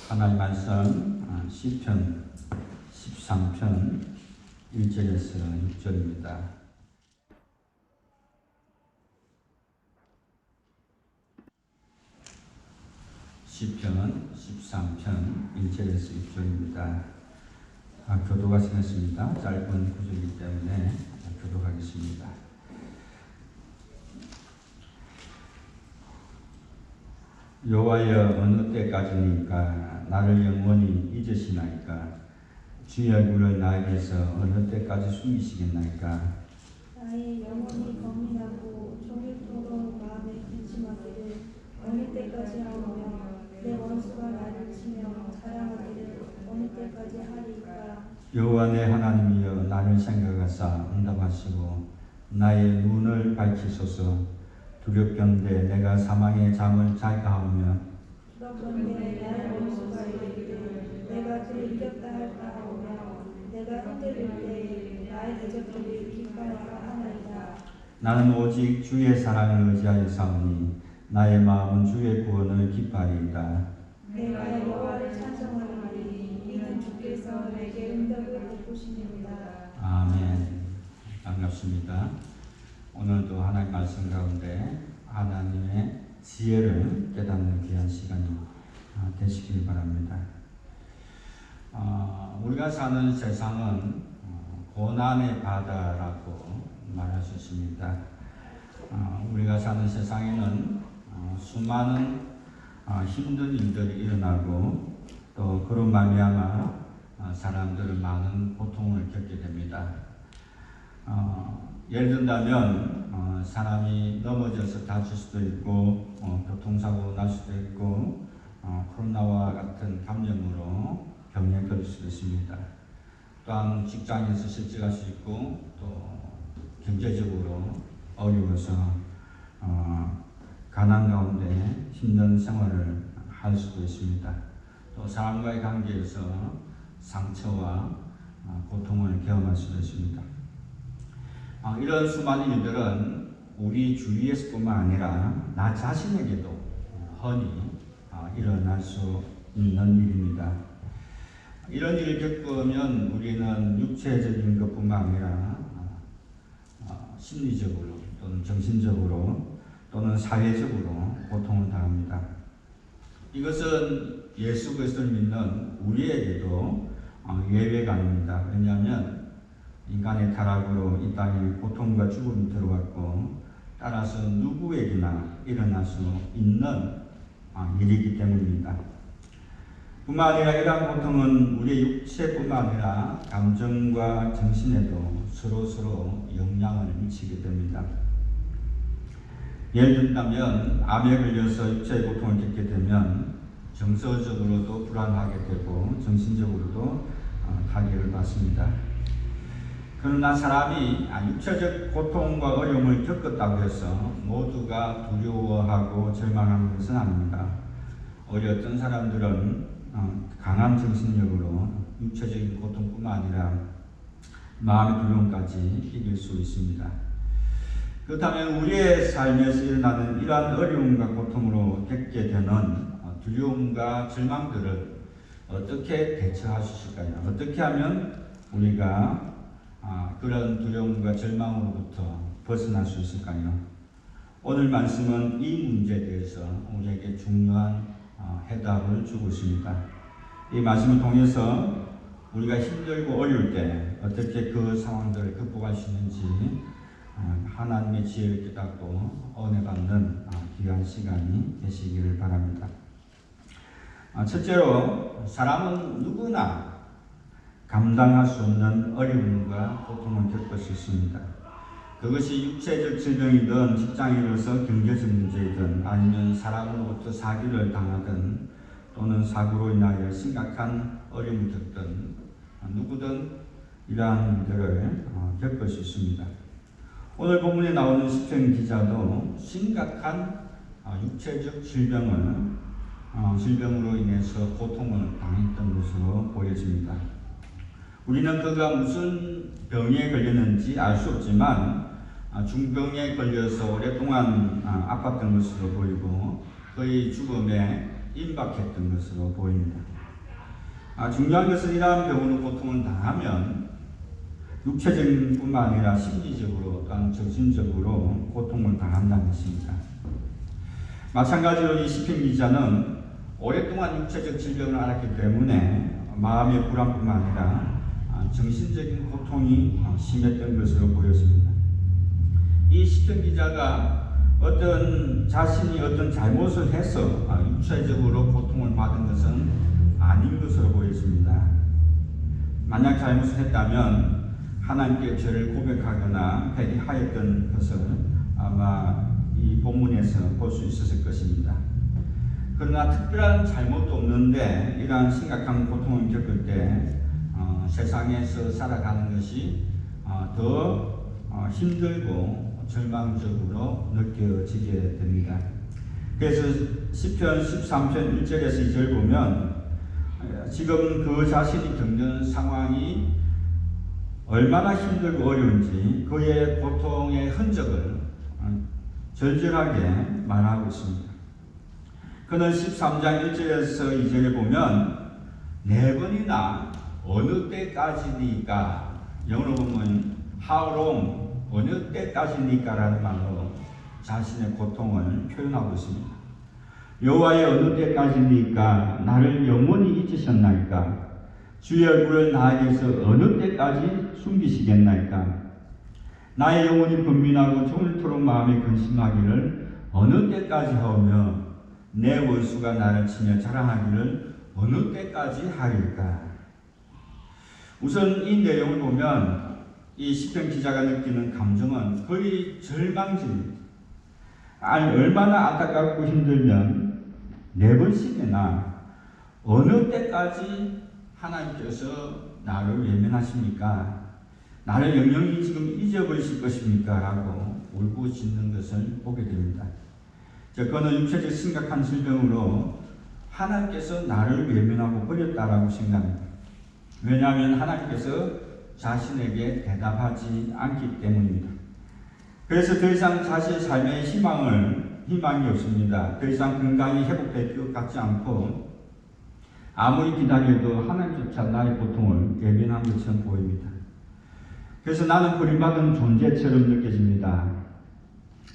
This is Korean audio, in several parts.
하나님 말씀 시편 13편 1절에서 6절입니다. 시편 13편 1절에서 6절입니다. 교도가 생겼습니다. 짧은 구절이기 때문에 교도하겠습니다. 여호와여, 어느 때까지니까 나를 영원히 잊으시나이까? 주의 얼굴을 나에게서 어느 때까지 숨기시겠나이까? 나의 영혼이 고민하고 종일토록 마음에 근심하기를 어느 때까지 하오며 내 원수가 나를 치며 자랑하기를 어느 때까지 하리이까? 여호와 내 하나님이여, 나를 생각하사 응답하시고 나의 눈을 밝히소서. 두렵건대 내가 사망의 잠을 잘까 하오며 두렵건대 나의 원수가 이르기를 내가 그를 이겼다 할까 하오며 내가 흔들릴 때 나의 대적들이 기뻐할까 하나이다. 나는 오직 주의 사랑을 의지하여 사오니 나의 마음은 주의 구원을 기뻐하리이다. 내가 여호와를 찬송하노니 이는 주께서 내게 응답을 베푸시니이다. 아멘. 반갑습니다. 오늘도 하나님 말씀 가운데 하나님의 지혜를 깨닫는 귀한 시간이 되시길 바랍니다. 우리가 사는 세상은 고난의 바다라고 말할 수 있습니다. 우리가 사는 세상에는 수많은 힘든 일들이 일어나고 또 그런 말미암아 사람들은 많은 고통을 겪게 됩니다. 예를 든다면 사람이 넘어져서 다칠 수도 있고 교통사고 날 수도 있고 코로나와 같은 감염으로 병에 걸릴 수도 있습니다. 또한 직장에서 실직할 수 있고 또 경제적으로 어려워서 가난 가운데 힘든 생활을 할 수도 있습니다. 또 사람과의 관계에서 상처와 고통을 경험할 수도 있습니다. 이런 수많은 일들은 우리 주위에서뿐만 아니라 나 자신에게도 흔히 일어날 수 있는 일입니다. 이런 일을 겪으면 우리는 육체적인 것뿐만 아니라 심리적으로 또는 정신적으로 또는 사회적으로 고통을 당합니다. 이것은 예수 그리스도를 믿는 우리에게도 예외가 아닙니다. 왜냐하면 인간의 타락으로 이 땅에 고통과 죽음이 들어왔고 따라서 누구에게나 일어날 수 있는 일이기 때문입니다. 뿐만 아니라 이러한 고통은 우리의 육체뿐만 아니라 감정과 정신에도 서로 영향을 미치게 됩니다. 예를 든다면 암에 걸려서 육체의 고통을 겪게 되면 정서적으로도 불안하게 되고 정신적으로도 타격을 받습니다. 그러나 사람이 육체적 고통과 어려움을 겪었다고 해서 모두가 두려워하고 절망하는 것은 아닙니다. 오히려 어떤 사람들은 강한 정신력으로 육체적인 고통뿐만 아니라 마음의 두려움까지 이길 수 있습니다. 그렇다면 우리의 삶에서 일어나는 이러한 어려움과 고통으로 겪게 되는 두려움과 절망들을 어떻게 대처할 수 있을까요? 어떻게 하면 우리가 그런 두려움과 절망으로부터 벗어날 수 있을까요? 오늘 말씀은 이 문제에 대해서 우리에게 중요한 해답을 주고 있습니다. 이 말씀을 통해서 우리가 힘들고 어려울 때 어떻게 그 상황들을 극복할 수 있는지 하나님의 지혜를 깨닫고 은혜 받는 귀한 시간이 되시기를 바랍니다. 첫째로 사람은 누구나 감당할 수 없는 어려움과 고통을 겪을 수 있습니다. 그것이 육체적 질병이든 직장에서 경제적 문제이든 아니면 사람으로부터 사기를 당하든 또는 사고로 인하여 심각한 어려움을 겪든 누구든 이러한 일들을 겪을 수 있습니다. 오늘 본문에 나오는 시편 기자도 심각한 육체적 질병으로 인해서 고통을 당했던 것으로 보여집니다. 우리는 그가 무슨 병에 걸렸는지 알 수 없지만 중병에 걸려서 오랫동안 아팠던 것으로 보이고 그의 죽음에 임박했던 것으로 보입니다. 중요한 것은 이러한 병으로 고통을 당하면 육체적인 뿐만 아니라 심리적으로 또한 정신적으로 고통을 당한다는 것입니다. 마찬가지로 이 시편 기자는 오랫동안 육체적 질병을 앓았기 때문에 마음의 불안뿐만 아니라 정신적인 고통이 심했던 것으로 보였습니다. 이 시편 기자가 자신이 어떤 잘못을 해서 육체적으로 고통을 받은 것은 아닌 것으로 보였습니다. 만약 잘못을 했다면 하나님께 죄를 고백하거나 회개하였던 것을 아마 이 본문에서 볼 수 있었을 것입니다. 그러나 특별한 잘못도 없는데 이러한 심각한 고통을 겪을 때 세상에서 살아가는 것이 더 힘들고 절망적으로 느껴지게 됩니다. 그래서 시편 13편 1절에서 2절 보면 지금 그 자신이 겪는 상황이 얼마나 힘들고 어려운지 그의 고통의 흔적을 절절하게 말하고 있습니다. 그는 13장 1절에서 2절에 보면 4번이나 어느 때까지니까, 영어로 보면 how long, 어느 때까지니까 라는 말로 자신의 고통을 표현하고 있습니다. 여호와의 어느 때까지니까 나를 영원히 잊으셨나이까? 주의 얼굴을 나에게서 어느 때까지 숨기시겠나이까? 나의 영혼이 번민하고 종일토록 마음에 근심하기를 어느 때까지 하오며 내 원수가 나를 치며 자랑하기를 어느 때까지 하리까? 우선 이 내용을 보면 이 시편 기자가 느끼는 감정은 거의 절망적입니다. 얼마나 안타깝고 힘들면 4번씩이나 어느 때까지 하나님께서 나를 외면하십니까? 나를 영영히 지금 잊어버리실 것입니까? 라고 울부짖는 것을 보게 됩니다. 그는 육체적 심각한 질병으로 하나님께서 나를 외면하고 버렸다라고 생각합니다. 왜냐하면 하나님께서 자신에게 대답하지 않기 때문입니다. 그래서 더 이상 자신의 삶에 희망이 없습니다. 더 이상 건강이 회복될 것 같지 않고 아무리 기다려도 하나님조차 나의 고통을 외면한 것처럼 보입니다. 그래서 나는 버림받은 존재처럼 느껴집니다.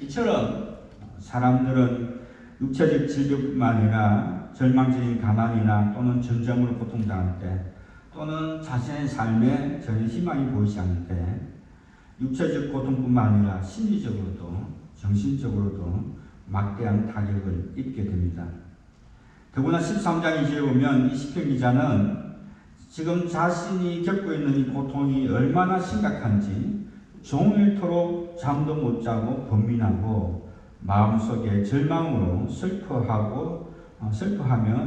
이처럼 사람들은 육체적 질병뿐만 아니라 절망적인 가난이나 또는 전쟁으로 고통당할 때 또는 자신의 삶에 전혀 희망이 보이지 않을 때 육체적 고통뿐만 아니라 심리적으로도 정신적으로도 막대한 타격을 입게 됩니다. 더구나 13장 2절에 보면 이 시편 기자는 지금 자신이 겪고 있는 이 고통이 얼마나 심각한지 종일토록 잠도 못 자고 번민하고 마음속에 절망으로 슬퍼하며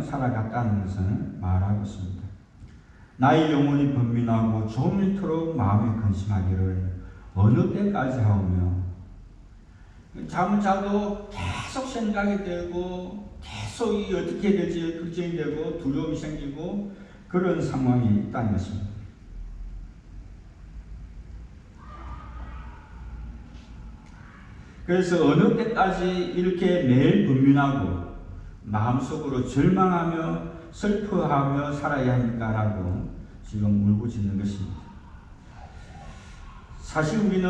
살아갔다는 것을 말하고 있습니다. 나의 영혼이 번민하고 종일토록 마음에 근심하기를 어느 때까지 하오며 잠을 자도 계속 생각이 되고 계속 어떻게 될지 걱정이 되고 두려움이 생기고 그런 상황이 있다는 것입니다. 그래서 어느 때까지 이렇게 매일 번민하고 마음속으로 절망하며 슬퍼하며 살아야 합니까라고 지금 울부짖는 것입니다. 사실 우리는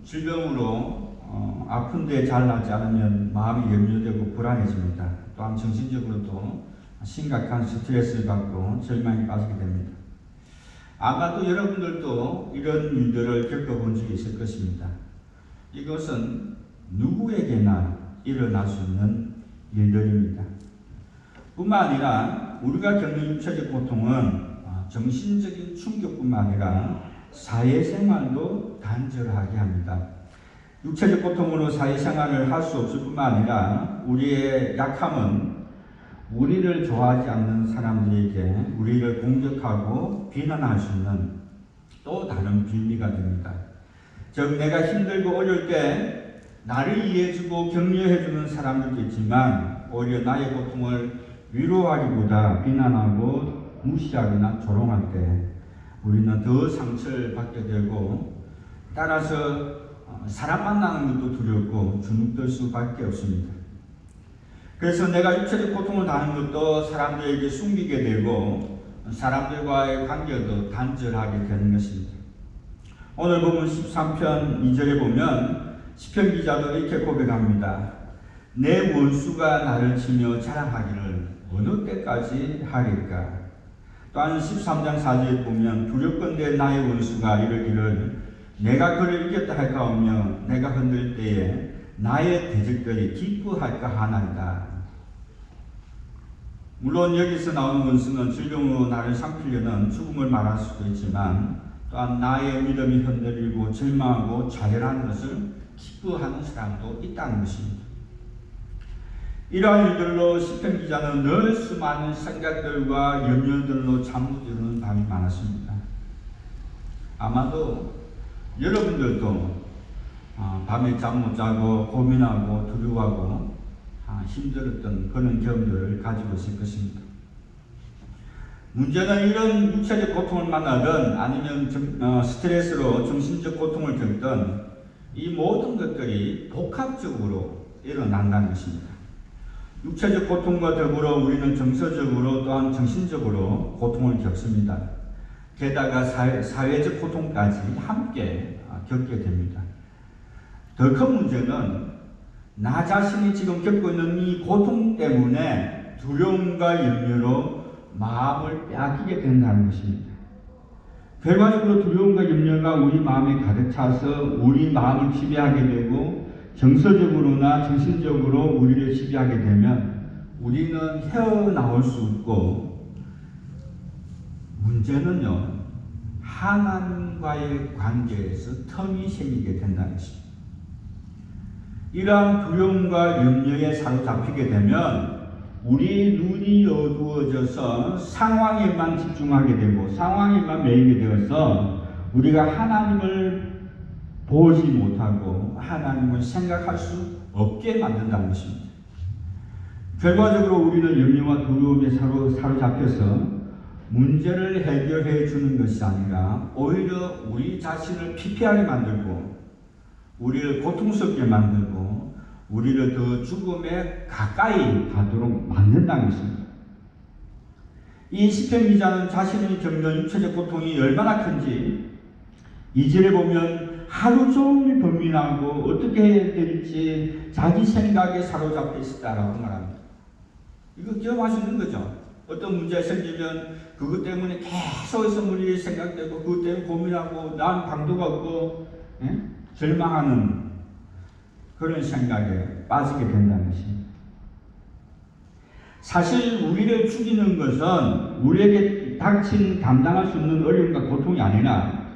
질병으로 아픈데 잘 나지 않으면 마음이 염려되고 불안해집니다. 또한 정신적으로도 심각한 스트레스를 받고 절망에 빠지게 됩니다. 아마도 여러분들도 이런 일들을 겪어본 적이 있을 것입니다. 이것은 누구에게나 일어날 수 있는 일들입니다. 뿐만 아니라 우리가 겪는 육체적 고통은 정신적인 충격뿐만 아니라 사회생활도 단절하게 합니다. 육체적 고통으로 사회생활을 할 수 없을 뿐만 아니라 우리의 약함은 우리를 좋아하지 않는 사람들에게 우리를 공격하고 비난할 수 있는 또 다른 빌미가 됩니다. 즉 내가 힘들고 어려울 때 나를 이해해주고 격려해주는 사람들도 있지만 오히려 나의 고통을 위로하기보다 비난하고 무시하거나 조롱할 때 우리는 더 상처를 받게 되고 따라서 사람 만나는 것도 두렵고 주눅들 수밖에 없습니다. 그래서 내가 육체적 고통을 당하는 것도 사람들에게 숨기게 되고 사람들과의 관계도 단절하게 되는 것입니다. 오늘 보면 13편 2절에 보면 시편 기자도 이렇게 고백합니다. 내 원수가 나를 치며 자랑하기를 어느 때까지 하리까. 또한 13장 4절에 보면 두렵건대 나의 원수가 이르기를 내가 그를 이겼다 할까오며 내가 흔들 때에 나의 대적들이 기뻐할까 하나이다. 물론 여기서 나오는 원수는 질병으로 나를 삼키려는 죽음을 말할 수도 있지만 또한 나의 믿음이 흔들리고 절망하고 좌절하는 것을 기뻐하는 사람도 있다는 것입니다. 이러한 일들로 시편 기자는 늘 수많은 생각들과 염려들로 잠 못 이루는 밤이 많았습니다. 아마도 여러분들도 밤에 잠 못 자고 고민하고 두려워하고 힘들었던 그런 경험들을 가지고 있을 것입니다. 문제는 이런 육체적 고통을 만나든 아니면 스트레스로 정신적 고통을 겪든 이 모든 것들이 복합적으로 일어난다는 것입니다. 육체적 고통과 더불어 우리는 정서적으로 또한 정신적으로 고통을 겪습니다. 게다가 사회적 고통까지 함께 겪게 됩니다. 더 큰 문제는 나 자신이 지금 겪고 있는 이 고통 때문에 두려움과 염려로 마음을 빼앗기게 된다는 것입니다. 결과적으로 두려움과 염려가 우리 마음에 가득 차서 우리 마음을 지배하게 되고 정서적으로나 정신적으로 우리를 지배하게 되면 우리는 헤어나올 수 없고 문제는요 하나님과의 관계에서 텀이 생기게 된다는 것입니다. 이러한 두려움과 염려에 사로잡히게 되면 우리 눈이 어두워져서 상황에만 집중하게 되고 상황에만 매이게 되어서 우리가 하나님을 보지 못하고 하나님을 생각할 수 없게 만든다는 것입니다. 결과적으로 우리는 염려와 두려움에 사로잡혀서 문제를 해결해 주는 것이 아니라 오히려 우리 자신을 피폐하게 만들고 우리를 고통스럽게 만들고 우리를 더 죽음에 가까이 가도록 만든다는 것입니다. 이 시편 기자는 자신이 겪는 육체적 고통이 얼마나 큰지 2절에 보면 하루 종일 고민하고 어떻게 해야 될지 자기 생각에 사로잡혀 있었다라고 말합니다. 이거 경험할 수 있는 거죠. 어떤 문제가 생기면 그것 때문에 계속해서 머리에 생각되고 그것 때문에 고민하고 난 방도가 없고 절망하는 그런 생각에 빠지게 된다는 것입니다. 사실 우리를 죽이는 것은 우리에게 닥친 감당할 수 없는 어려움과 고통이 아니라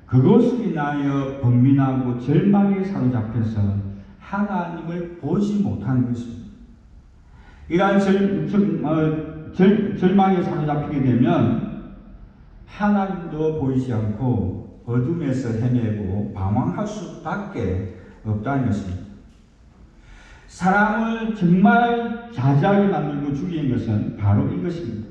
그것을 인하여 번민하고 절망에 사로잡혀서 하나님을 보지 못하는 것입니다. 이러한 절망에 사로잡히게 되면 하나님도 보이지 않고 어둠에서 헤매고 방황할 수밖에 없다는 것입니다. 사람을 정말 자제하게 만들고 죽이는 것은 바로 이것입니다.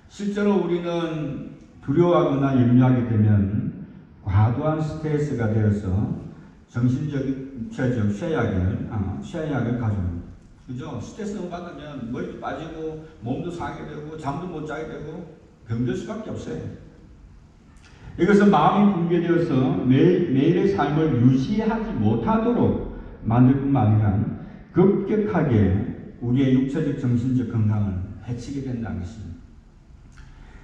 실제로 우리는 두려워하거나 염려하게 되면 과도한 스트레스가 되어서 정신적, 육체적 쇠약을 가져옵니다. 그죠? 스트레스 너무 받으면 머리도 빠지고 몸도 상하게 되고 잠도 못 자게 되고 병들 수밖에 없어요. 이것은 마음이 붕괴되어서 매일의 삶을 유지하지 못하도록 만들 뿐만 아니라 급격하게 우리의 육체적 정신적 건강을 해치게 된다는 것입니다.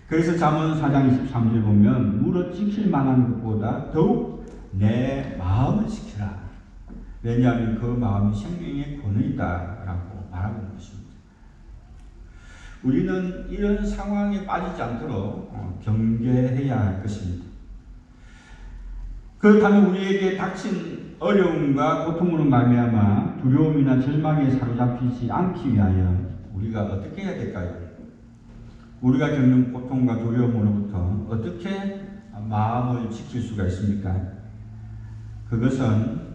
그래서 잠언 4장 23절 보면 무릇 지킬 만한 것보다 더욱 내 마음을 지키라. 왜냐하면 그 마음이 생명의 근원이다 라고 말하고 있는 것입니다. 우리는 이런 상황에 빠지지 않도록 경계해야 할 것입니다. 그렇다면 우리에게 닥친 어려움과 고통으로 말미암아 두려움이나 절망에 사로잡히지 않기 위하여 우리가 어떻게 해야 될까요? 우리가 겪는 고통과 두려움으로부터 어떻게 마음을 지킬 수가 있습니까? 그것은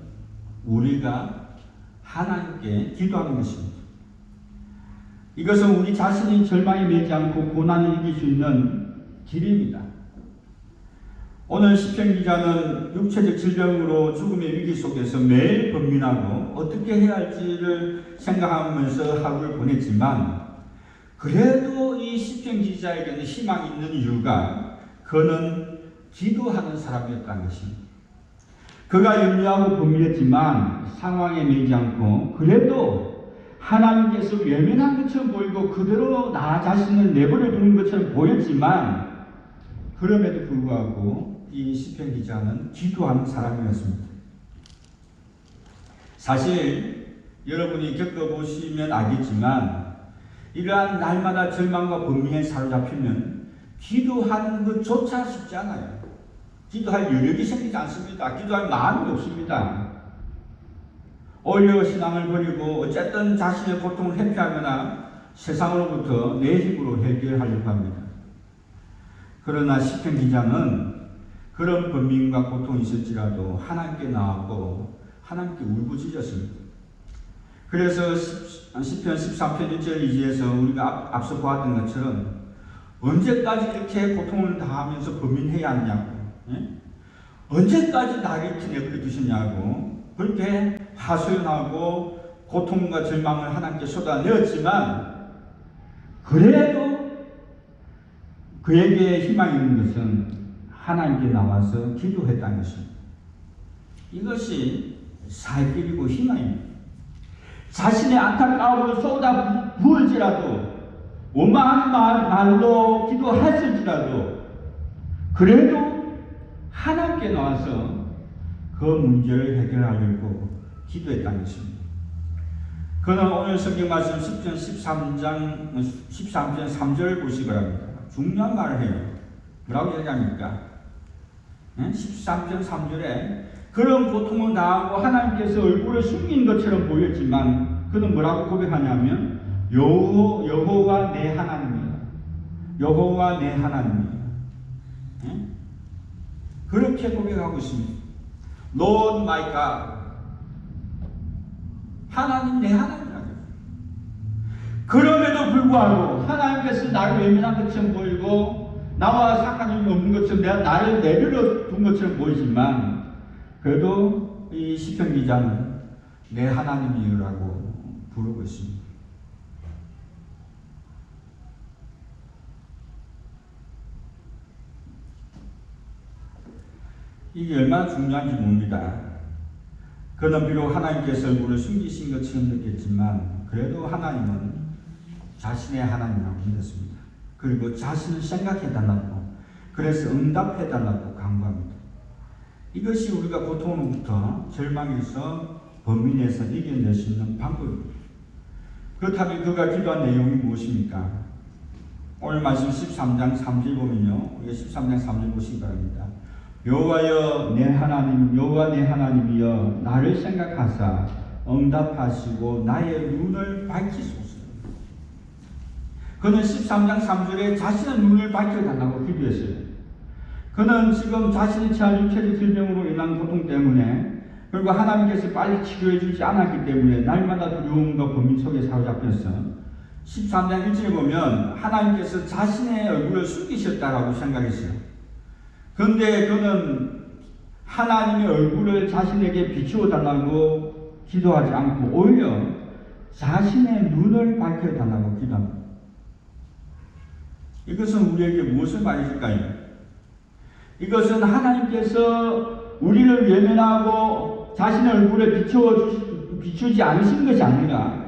우리가 하나님께 기도하는 것입니다. 이것은 우리 자신이 절망에 매지 않고 고난을 이길 수 있는 길입니다. 오늘 시편 기자는 육체적 질병으로 죽음의 위기 속에서 매일 번민하고 어떻게 해야 할지를 생각하면서 하루를 보냈지만 그래도 이 시편 기자에게는 희망이 있는 이유가 그는 기도하는 사람이었다는 것입니다. 그가 염려하고 고민했지만 상황에 매이지 않고 그래도 하나님께서 외면한 것처럼 보이고 그대로 나 자신을 내버려 두는 것처럼 보였지만 그럼에도 불구하고 이 시편 기자는 기도하는 사람이었습니다. 사실 여러분이 겪어보시면 알겠지만 이러한 날마다 절망과 번민에 사로잡히면 기도하는 것조차 쉽지 않아요. 기도할 여력이 생기지 않습니다. 기도할 마음이 없습니다. 오히려 신앙을 버리고 어쨌든 자신의 고통을 회피하거나 세상으로부터 내 힘으로 해결하려고 합니다. 그러나 시편 기자는 그런 번민과 고통이 있을지라도 하나님께 나왔고 하나님께 울부짖었습니다. 그래서 시편 13편 1절 2절에서 우리가 앞서 보았던 것처럼 언제까지 이렇게 고통을 당하면서 번민해야 하느냐고, 언제까지 나를 이렇게 내버려 두시냐고 그렇게 하소연하고 고통과 절망을 하나님께 쏟아내었지만 그래도 그에게 희망이 있는 것은 하나님께 나와서 기도했다는 것입니다. 이것이 살 길이고 희망입니다. 자신의 안타까움을 쏟아 부을지라도 원망하는 말로 기도했을지라도 그래도 하나님께 나와서 그 문제를 해결하려고 기도했다는 것입니다. 그는 오늘 성경 말씀 10편 13편 3절 보시기 바랍니다. 중요한 말을 해요. 뭐라고 얘기합니까? 13편 3절에 그런 고통을 당하고 하나님께서 얼굴을 숨긴 것처럼 보였지만 그는 뭐라고 고백하냐면 여호와 내 하나님이야. 여호와 내 하나님이야. 그렇게 고백하고 있습니다. Lord my God. 하나님 내 하나님이라고. 그럼에도 불구하고 하나님께서 나를 외면한 것처럼 보이고 나와 상관이 없는 것처럼 나를 내버려 둔 것처럼 보이지만 그래도 이 시편 기자는 내 하나님이라고 부르고 있습니다. 이게 얼마나 중요한지 봅니다. 그는 비록 하나님께서 얼굴을 숨기신 것처럼 느꼈지만 그래도 하나님은 자신의 하나님이라고 믿었습니다. 그리고 자신을 생각해달라고, 그래서 응답해달라고 간구합니다. 이것이 우리가 고통으로부터 절망에서 범민에서 이겨낼 수 있는 방법입니다. 그렇다면 그가 기도한 내용이 무엇입니까? 오늘 말씀 13장 3절 보면요, 우리가 13장 3절 보시기 바랍니다. 여호와여 내 하나님, 여호와 내 하나님이여 나를 생각하사 응답하시고 나의 눈을 밝히소서. 그는 13장 3절에 자신의 눈을 밝혀달라고 기도했어요. 그는 지금 자신이 처한 육체적 질병으로 인한 고통 때문에 그리고 하나님께서 빨리 치료해 주지 않았기 때문에 날마다 두려움과 고민 속에 사로잡혔어. 13장 1절에 보면 하나님께서 자신의 얼굴을 숨기셨다라고 생각했어요. 그런데 그는 하나님의 얼굴을 자신에게 비추어 달라고 기도하지 않고 오히려 자신의 눈을 밝혀달라고 기도합니다. 이것은 우리에게 무엇을 말해줄까요? 이것은 하나님께서 우리를 외면하고 자신의 얼굴에 비추지 않으신 것이 아니라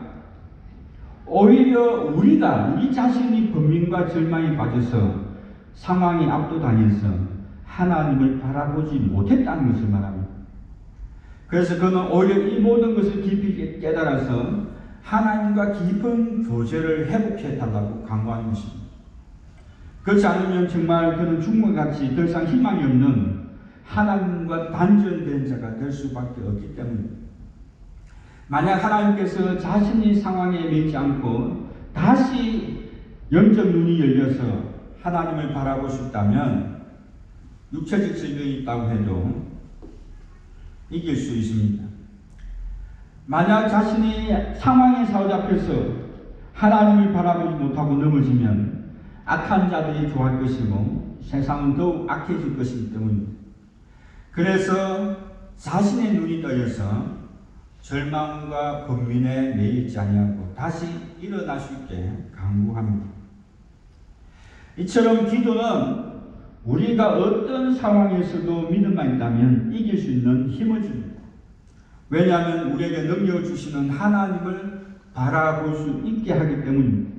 오히려 우리 자신이 번민과 절망에 빠져서 상황이 압도당해서 하나님을 바라보지 못했다는 것을 말합니다. 그래서 그는 오히려 이 모든 것을 깊이 깨달아서 하나님과 깊은 교제를 회복해달라고 간구하는 것입니다. 그렇지 않으면 정말 그는 죽음과 같이 더 이상 희망이 없는 하나님과 단절된 자가 될 수밖에 없기 때문입니다. 만약 하나님께서 자신의 상황에 매이지 않고 다시 영적 눈이 열려서 하나님을 바라볼 수 있다면 육체적 질병이 있다고 해도 이길 수 있습니다. 만약 자신이 상황에 사로잡혀서 하나님을 바라보지 못하고 넘어지면 악한 자들이 좋아할 것이고 세상은 더욱 악해질 것이기 때문입니다. 그래서 자신의 눈이 떠여서 절망과 번민에 매여 있지 아니하고 다시 일어날 수 있게 강구합니다. 이처럼 기도는 우리가 어떤 상황에서도 믿음만 있다면 이길 수 있는 힘을 줍니다. 왜냐하면 우리에게 능력을 주시는 하나님을 바라볼 수 있게 하기 때문입니다.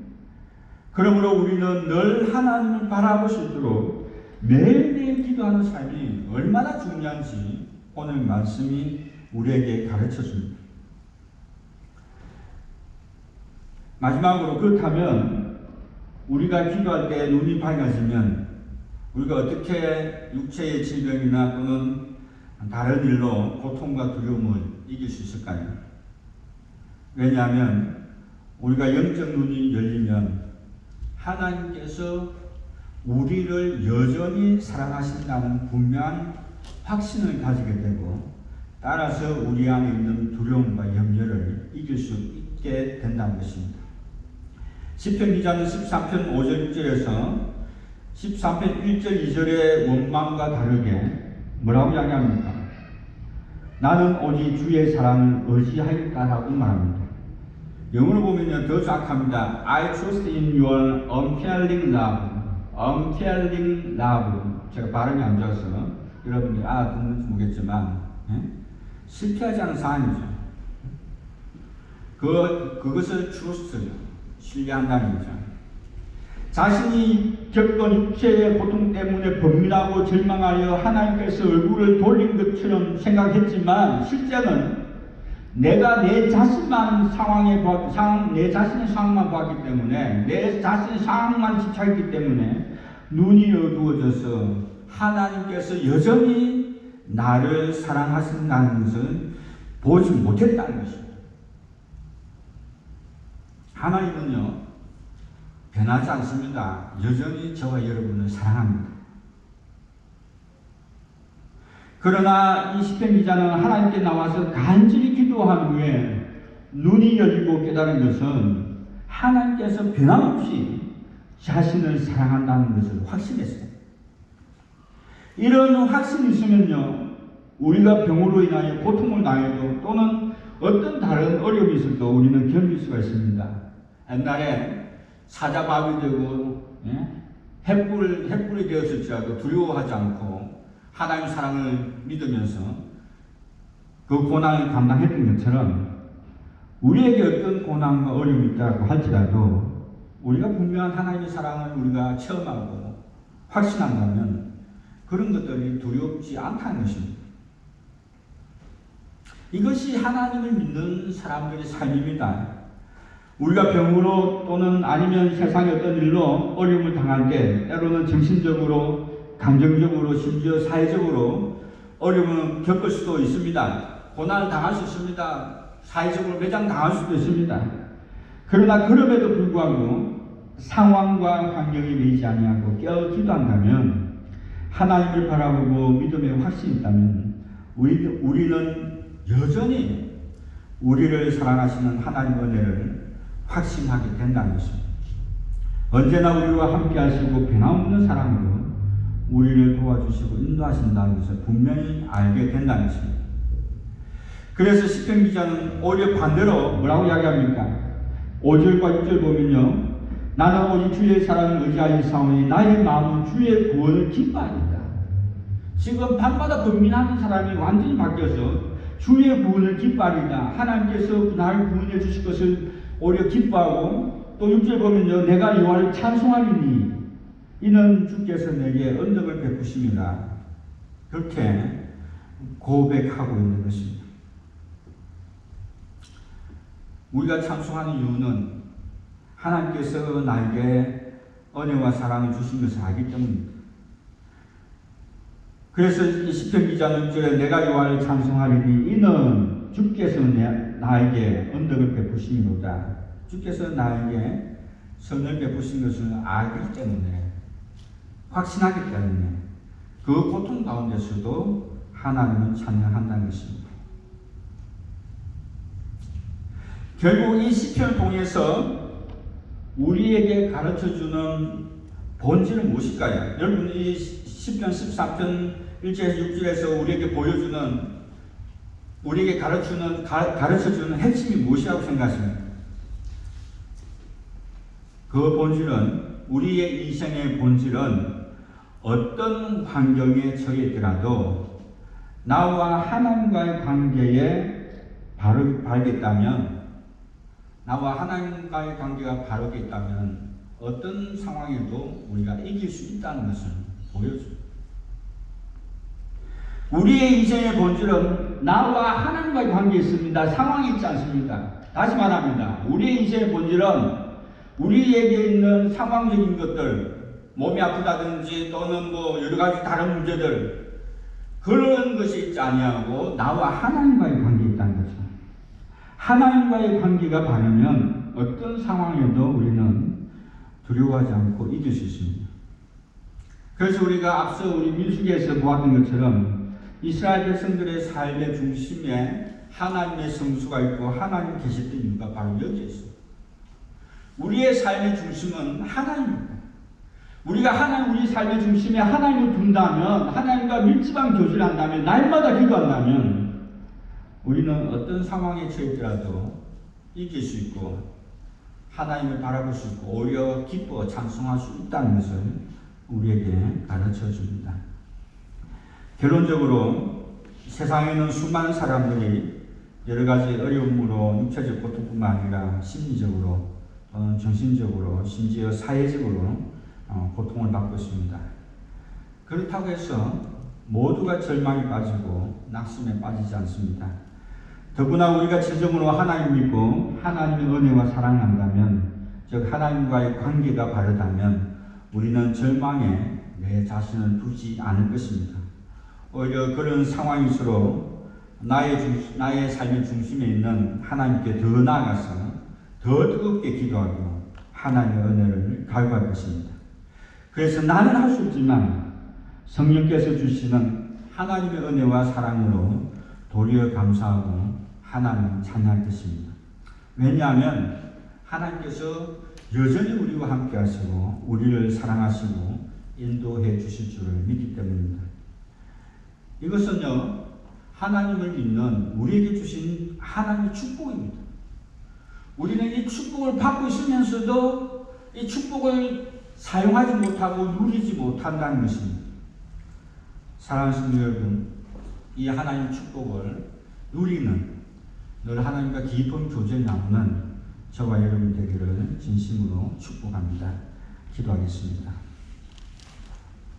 그러므로 우리는 늘 하나님을 바라볼 수 있도록 매일매일 기도하는 삶이 얼마나 중요한지 오늘 말씀이 우리에게 가르쳐 줍니다. 마지막으로 그렇다면 우리가 기도할 때 눈이 밝아지면 우리가 어떻게 육체의 질병이나 또는 다른 일로 고통과 두려움을 이길 수 있을까요? 왜냐하면 우리가 영적 눈이 열리면 하나님께서 우리를 여전히 사랑하신다는 분명한 확신을 가지게 되고 따라서 우리 안에 있는 두려움과 염려를 이길 수 있게 된다는 것입니다. 시편 기자는 13편 5절 6절에서 13편 1절 2절의 원망과 다르게 뭐라고 이야기합니까? 나는 오직 주의 사랑을 의지하겠다라고 말합니다. 영어로 보면요 더 정확합니다. I trust in your unfailing love. unfailing love. 제가 발음이 안 좋아서 여러분들이 알아듣는지 모르겠지만 실패하지 않은 상황이죠. 그것을 trust, 신뢰한다는 거죠. 자신이 겪은 육체의 고통 때문에 번민하고 절망하여 하나님께서 얼굴을 돌린 것처럼 생각했지만 실제는 내가 내 자신만 내 자신의 상황만 봤기 때문에 내 자신의 상황만 집착했기 때문에 눈이 어두워져서 하나님께서 여전히 나를 사랑하신다는 것을 보지 못했다는 것입니다. 하나님은요 변하지 않습니다. 여전히 저와 여러분을 사랑합니다. 그러나 이 시편 기자는 하나님께 나와서 간절히 기도한 후에 눈이 열리고 깨달은 것은 하나님께서 변함없이 자신을 사랑한다는 것을 확신했어요. 이런 확신이 있으면요 우리가 병으로 인하여 고통을 당해도 또는 어떤 다른 어려움이 있어도 우리는 견딜 수가 있습니다. 옛날에 사자밥이 되고 횃불이 되었을지라도 두려워하지 않고 하나님의 사랑을 믿으면서 그 고난을 감당했던 것처럼 우리에게 어떤 고난과 어려움이 있다고 할지라도 우리가 분명한 하나님의 사랑을 우리가 체험하고 확신한다면 그런 것들이 두렵지 않다는 것입니다. 이것이 하나님을 믿는 사람들의 삶입니다. 우리가 병으로 또는 아니면 세상의 어떤 일로 어려움을 당할 때 때로는 정신적으로, 감정적으로, 심지어 사회적으로 어려움을 겪을 수도 있습니다. 고난을 당할 수 있습니다. 사회적으로 매장당할 수도 있습니다. 그러나 그럼에도 불구하고 상황과 환경이 매이지 아니하고 깨어 기도한다면 하나님을 바라보고 믿음의 확신이 있다면 우리는 여전히 우리를 사랑하시는 하나님의 은혜를 확신하게 된다는 것입니다. 언제나 우리와 함께 하시고 변함없는 사랑으로 우리를 도와주시고 인도하신다는 것을 분명히 알게 된다는 것입니다. 그래서 시편 기자는 오히려 반대로 뭐라고 이야기합니까? 5절과 6절 보면요. 나는 오직 주의 사랑을 의지하여 싸우니 나의 마음은 주의 구원을 기뻐하리다. 지금 밤마다 고민하는 사람이 완전히 바뀌어서 주의 구원을 기뻐하리다. 하나님께서 나를 구원해 주실 것을 오히려 기뻐하고 또 6절 보면요. 내가 여호와를 찬송하리니 이는 주께서 내게恩덕을 베푸심이라. 그렇게 고백하고 있는 것입니다. 우리가 찬송하는 이유는 하나님께서 나에게 은혜와 사랑을 주신 것을 알기 때문입니다. 그래서 이 시편 기자는 6절에 내가 여호와를 찬송하리니 이는 주께서 나에게恩덕을 베푸심이로다. 주께서 나에게 선을 베푸신 것을 알기 때문에 확신하기 때문에 그 고통 가운데서도 하나님은 찬양한다는 것입니다. 결국 이 시편을 통해서 우리에게 가르쳐주는 본질은 무엇일까요? 여러분 이 시편 13편 1절에서 6절에서 우리에게 보여주는 우리에게 가르쳐주는 핵심이 무엇이라고 생각하십니까? 그 본질은, 우리의 인생의 본질은 어떤 환경에 처해 있더라도 나와 하나님과의 관계에 나와 하나님과의 관계가 바르게 있다면 어떤 상황에도 우리가 이길 수 있다는 것을 보여줍니다. 우리의 인생의 본질은 나와 하나님과의 관계에 있습니다. 상황이 있지 않습니다. 다시 말합니다. 우리의 인생의 본질은 우리에게 있는 상황적인 것들, 몸이 아프다든지 또는 여러 가지 다른 문제들, 그런 것이 있지 아니하고 나와 하나님과의 관계에 있다는 거죠. 하나님과의 관계가 바르면 어떤 상황에도 우리는 두려워하지 않고 이길 수 있습니다. 그래서 우리가 앞서 우리 민수기에서 보았던 것처럼 이스라엘 백성들의 삶의 중심에 하나님의 성수가 있고 하나님 계셨던 이유가 바로 여기에 있습니다. 우리의 삶의 중심은 하나님입니다. 우리가 우리 삶의 중심에 하나님을 둔다면, 하나님과 밀집한 교제를 한다면, 날마다 기도한다면 우리는 어떤 상황에 처했더라도 이길 수 있고 하나님을 바라볼 수 있고 오히려 기뻐 찬송할 수 있다는 것을 우리에게 가르쳐 줍니다. 결론적으로 세상에는 수많은 사람들이 여러 가지 어려움으로 육체적 고통뿐만 아니라 심리적으로 또는 정신적으로 심지어 사회적으로 고통을 받고 있습니다. 그렇다고 해서 모두가 절망에 빠지고 낙심에 빠지지 않습니다. 더구나 우리가 진정으로 하나님 믿고 하나님의 은혜와 사랑을 한다면, 즉 하나님과의 관계가 바르다면 우리는 절망에 내 자신을 두지 않을 것입니다. 오히려 그런 상황일수록 나의 삶의 중심에 있는 하나님께 더 나아가서 더 뜨겁게 기도하고 하나님의 은혜를 갈구할 것입니다. 그래서 나는 할 수 없지만 성령께서 주시는 하나님의 은혜와 사랑으로 도리어 감사하고 하나님을 찬양할 것입니다. 왜냐하면 하나님께서 여전히 우리와 함께 하시고 우리를 사랑하시고 인도해 주실 줄을 믿기 때문입니다. 이것은요, 하나님을 믿는 우리에게 주신 하나님의 축복입니다. 우리는 이 축복을 받고 있으면서도 이 축복을 사용하지 못하고 누리지 못한다는 것입니다. 사랑하는 성도 여러분, 이 하나님의 축복을 누리는, 늘 하나님과 깊은 교제를 나누는 저와 여러분 되기를 진심으로 축복합니다. 기도하겠습니다.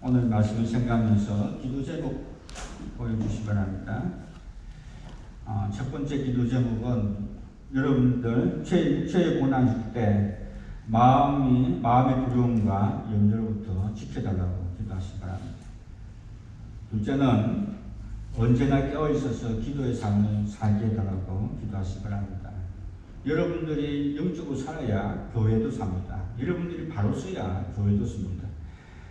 오늘 말씀을 생각하면서 기도 제목 보여주시기 바랍니다. 첫 번째 기도 제목은 여러분들 최의 고난일 때 마음의 두려움과 염려로부터 지켜달라고 기도하시기 바랍니다. 둘째는 언제나 깨어있어서 기도의 삶을 살게 해달라고 기도하시기 바랍니다. 여러분들이 영적으로 살아야 교회도 삽니다. 여러분들이 바로 서야 교회도 씁니다.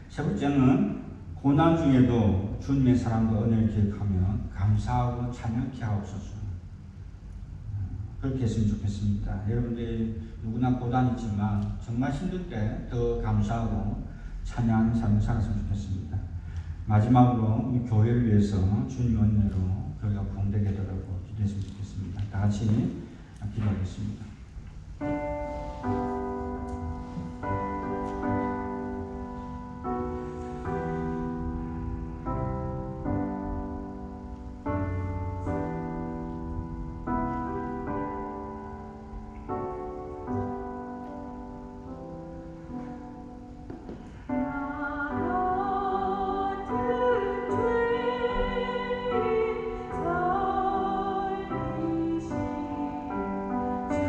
세 번째는 고난 중에도 주님의 사랑과 은혜를 기억하며 감사하고 찬양케 하옵소서. 그렇게 했으면 좋겠습니다. 여러분들이 누구나 고난이 있지만 정말 힘들 때 더 감사하고 찬양하는 삶을 살았으면 좋겠습니다. 마지막으로 이 교회를 위해서 주님의 은혜로 교회가 부흥되게 하도록 기도했으면 좋겠습니다. 다 같이 기도하겠습니다.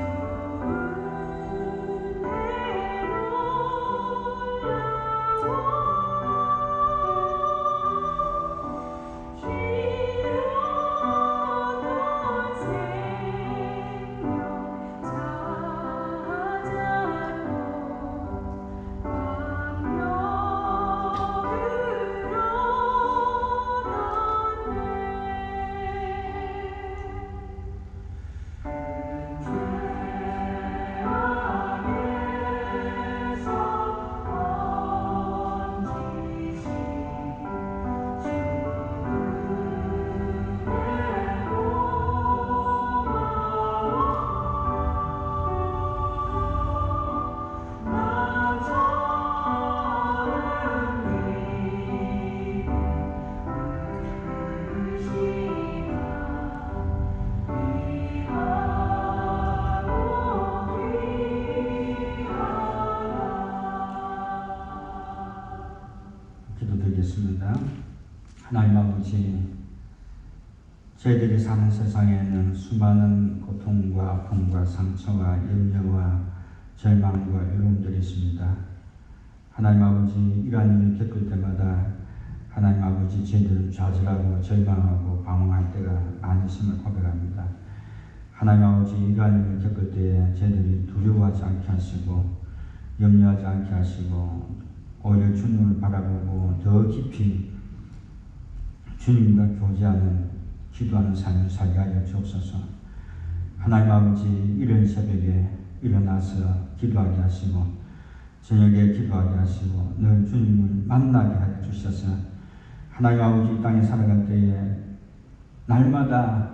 주 아버지, 저희들이 사는 세상에는 수많은 고통과 아픔과 상처와 염려와 절망과 외로움들이 있습니다. 하나님 아버지, 이러한 일을 겪을 때마다 하나님 아버지, 저희들은 좌절하고 절망하고 방황할 때가 많이 있음을 고백합니다. 하나님 아버지, 이러한 일을 겪을 때에 저희들이 두려워하지 않게 하시고 염려하지 않게 하시고 오히려 주님을 바라보고 더 깊이 주님과 교제하는 기도하는 삶을 살게 하여 주옵소서. 하나님 아버지, 이런 새벽에 일어나서 기도하게 하시고 저녁에 기도하게 하시고 늘 주님을 만나게 하여 주셔서 하나님 아버지, 이 땅에 살아갈 때에 날마다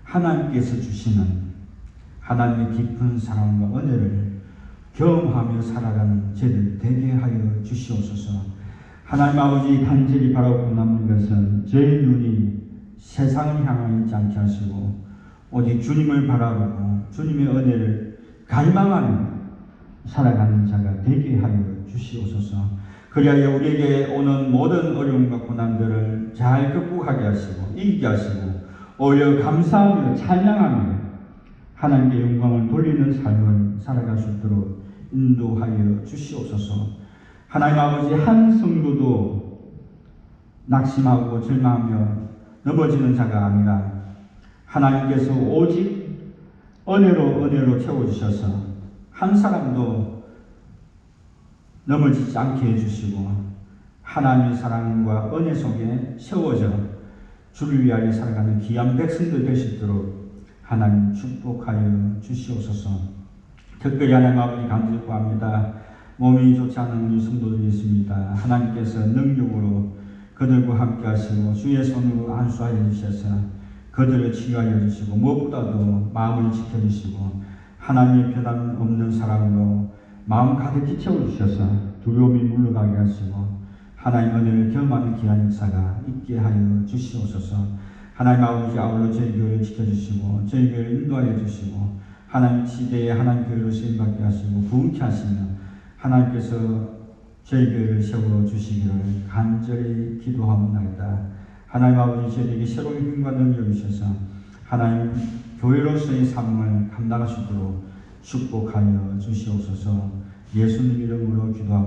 하나님께서 주시는 하나님의 깊은 사랑과 은혜를 경험하며 살아가는 저희들 되게 하여 주시옵소서. 하나님 아버지, 간절히 바라고 남는 것은 저희 눈이 세상을 향하여 있지 않게 하시고 오직 주님을 바라보고 주님의 은혜를 갈망하며 살아가는 자가 되게 하여 주시옵소서. 그리하여 우리에게 오는 모든 어려움과 고난들을 잘 극복하게 하시고 이기게 하시고 오히려 감사하며 찬양하며 하나님께 영광을 돌리는 삶을 살아갈 수 있도록 인도하여 주시옵소서. 하나님 아버지, 한 성도도 낙심하고 절망하며 넘어지는 자가 아니라 하나님께서 오직 은혜로 채워주셔서 한 사람도 넘어지지 않게 해주시고 하나님의 사랑과 은혜 속에 세워져 주를 위하여 살아가는 귀한 백성들 될 수 있도록 하나님 축복하여 주시옵소서. 특별히 하나님 아버지, 간절히 구합니다. 몸이 좋지 않은 우리 성도들이 있습니다. 하나님께서 능력으로 그들과 함께 하시고 주의 손으로 안수하여 주셔서 그들을 치유하여 주시고 무엇보다도 마음을 지켜주시고 하나님의 변함없는 사랑으로 마음 가득히 채워주셔서 두려움이 물러가게 하시고 하나님 은혜를 경험하는 귀한 역사가 있게 하여 주시옵소서. 하나님 아버지, 아울러 저희 교회를 지켜주시고 저희 교회를 인도하여 주시고 하나님 시대에 하나님 교회로 쓰임받게 하시고 부흥케 하시며 하나님께서 저희 교회를 세워 주시기를 간절히 기도하옵나이다. 하나님 아버지, 저희에게 새로운 힘과 능력을 주셔서 하나님 교회로서의 삶을 감당할 수 있도록 축복하여 주시옵소서. 예수님 이름으로 기도하옵나이다.